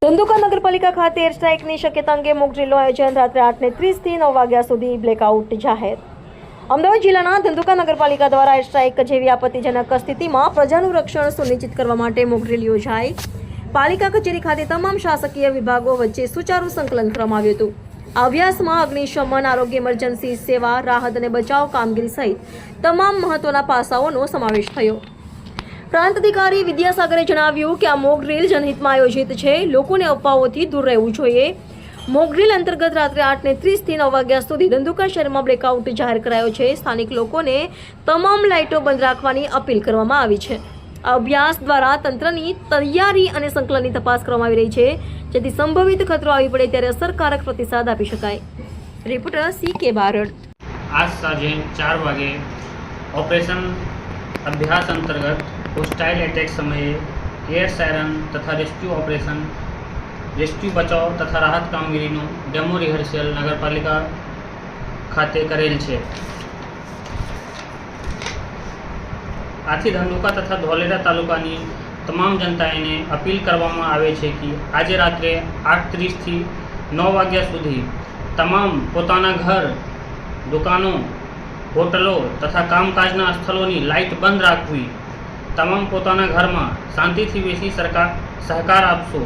ધંધુકા નગરપાલિકા ખાતે એર સ્ટ્રાઇકની શક્યતા અંગે મોક ડ્રીલનું આયોજન રાત્રે 8:30 થી 9 વાગ્યા સુધી બ્લેકઆઉટ જાહેર. અમદાવાદ જિલ્લાના ધંધુકા નગરપાલિકા દ્વારા એર સ્ટ્રાઇક જેવી આપત્તિજનક સ્થિતિમાં પ્રજાનું રક્ષણ સુનિશ્ચિત કરવા માટે મોક ડ્રીલ યોજાઈ. પાલિકા કચેરી ખાતે તમામ શાસકીય વિભાગો વચ્ચે સુચારુ સંકલન કરવામાં આવ્યું હતું. આ અભ્યાસમાં અગ્નિશમન, આરોગ્ય, ઇમરજન્સી સેવા, રાહત અને બચાવ કામગીરી સહિત તમામ મહત્વના પાસાઓનો સમાવેશ થયો. પ્રાંત અધિકારી વિદ્યાસાગરે જણાવ્યું કે આ મોક ડ્રીલ જનહિતમાં આયોજિત છે. લોકોને અફવાઓથી દૂર રહેવું જોઈએ. મોક ડ્રીલ અંતર્ગત રાત્રે 8:30 થી 9 વાગ્યા સુધી ધંધુકા શહેરમાં બ્લેકઆઉટ જાહેર કરાયો છે. સ્થાનિક લોકોને તમામ લાઇટો બંધ રાખવાની અપીલ કરવામાં આવી છે. આ અભ્યાસ દ્વારા તંત્રની તૈયારી અને સંકલનની તપાસ કરવામાં આવી રહી છે, જેથી સંભવિત ખતરો આવી પડે ત્યારે અસરકારક પ્રતિસાદ આપી શકાય. Reporter C.K. બારડ. आज साढ़े 4 बजे ऑपरेशन अभ्यास अंतर्गत होस्टाइल अटैक समये एयर सायरन तथा रेस्क्यू ऑपरेशन, रेस्क्यू बचाव तथा राहत कामगीरीનું ડેમો રિહર્સલ નગરપાલિકા ખાતે કરેલ છે. આથી ધંધુકા તથા ધોલેરા તાલુકાની તમામ જનતાને અપીલ કરવામાં આવે છે કે આજે રાત્રે 8:30 થી 9 વાગ્યા સુધી તમામ પોતાના ઘર, દુકાનો, હોટલો તથા કામકાજના સ્થળોની લાઇટ બંધ રાખવી. તમામ પોતાના ઘરમાં શાંતિથી બેસી સહકાર આપશો.